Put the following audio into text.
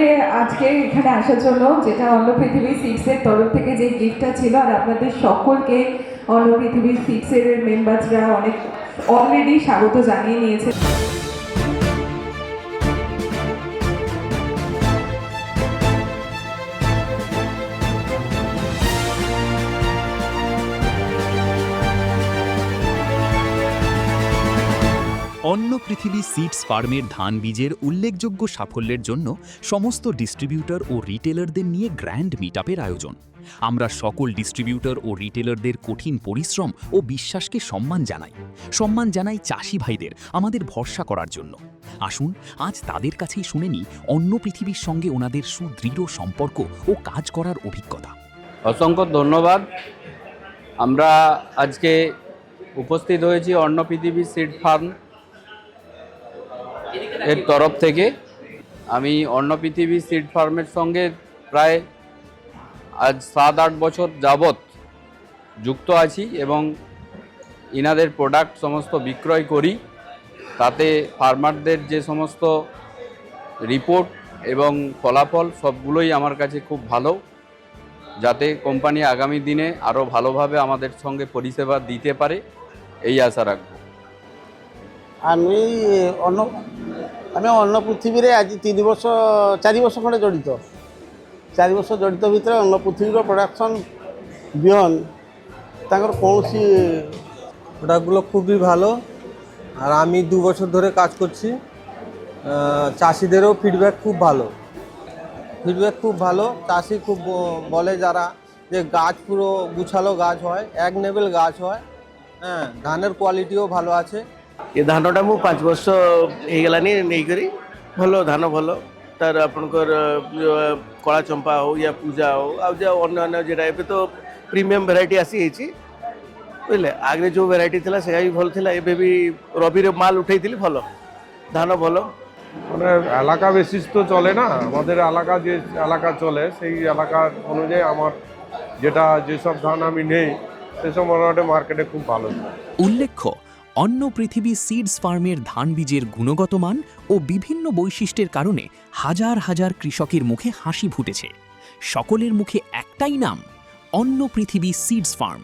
আসলে আজকে এখানে আসার জন্য, যেটা অন্য পৃথিবী সিক্সের তরফ থেকে যে গিফটটা ছিল, আর আপনাদের সকলকে অন্য পৃথিবী সিক্সের মেম্বারসরা অনেক অলরেডি স্বাগত জানিয়ে নিয়েছে। অন্য পৃথিবী সিডস ফার্মের ধান বীজের উল্লেখযোগ্য সাফল্যের জন্য সমস্ত ডিস্ট্রিবিউটর ও রিটেলারদের নিয়ে গ্র্যান্ড মিটআপের আয়োজন। আমরা সকল ডিস্ট্রিবিউটর ও রিটেলারদের কঠিন পরিশ্রম ও বিশ্বাসকে সম্মান জানাই চাষি ভাইদের আমাদের ভরসা করার জন্য। আসুন আজ তাদের কাছেই শুনে নিই অন্য পৃথিবীর সঙ্গে ওনাদের সুদৃঢ় সম্পর্ক ও কাজ করার অভিজ্ঞতা। অসংখ্য ধন্যবাদ। আমরা আজকে উপস্থিত হয়েছি অন্য পৃথিবী সিড ফার্ম এর তরফ থেকে। আমি অন্য পৃথিবী সিড ফার্মের সঙ্গে প্রায় আজ 7-8 বছর যাবৎ যুক্ত আছি এবং ইনাদের প্রোডাক্ট সমস্ত বিক্রয় করি। তাতে ফার্মারদের যে সমস্ত রিপোর্ট এবং ফলাফল সবগুলোই আমার কাছে খুব ভালো, যাতে কোম্পানি আগামী দিনে আরও ভালোভাবে আমাদের সঙ্গে পরিষেবা দিতে পারে এই আশা রাখব। আমি অন্য পৃথিবীরে আজ 4 ବର୍ଷ ଖଣ୍ଡେ জড়িত। 4 ବର୍ଷ জড়িত ভিতরে অন্য পৃথিবীর প্রোডাকশন বিহন তাଙ୍କର কৌশি প্রোডাক্টগুলো খুবই ভালো। আর আমি 2 বছর ধরে কাজ করছি। চাষিদেরও ফিডব্যাক খুব ভালো। চাষি খুব বলে যারা যে গাছ পুরো গুছালো গাছ হয়, এক লেভেল গাছ হয়। হ্যাঁ, ধানের কোয়ালিটিও ভালো আছে। ଏ ଧାନଟା ମୁଁ 5 ବର୍ଷ ହେଇଗଲାନି ନେଇକରି ଭଲ ଧାନ ଭଲ ତାର ଆପଣଙ୍କର କଳା ଚମ୍ପା ହଉ ୟା ପୂଜା ହଉ ଆଉ ଯେ ଅନ୍ୟ ଯେଟା ଏବେ ତ ପ୍ରିମିୟମ୍ ଭେରାଇଟି ଆସିଯାଇଛି ବୁଝିଲେ। ଆଗରେ ଯେଉଁ ଭେରାଇଟି ଥିଲା ସେଇଟା ବି ଭଲ ଥିଲା। ଏବେ ବି রবিরে মাল উঠাইଥିଲି ଭଲ ধান ଭଲ। মানে এলাকা বেসিস তো চলে না, আমাদের এলাকা যে এলাকা চলে সেই এলাকার অনুযায়ী আমার যেসব ধান আমি নেই সেসব মোটামুটি মার্কেটে খুব ভালো। উল্লেখ্য, অন্য পৃথিবী সিডস ফার্মের ধান বীজের গুণগত মান ও বিভিন্ন বৈশিষ্ট্যের কারণে হাজার হাজার কৃষকের মুখে হাসি ফুটেছে। সকলের মুখে একটাই নাম, অন্য পৃথিবী সিডস ফার্ম।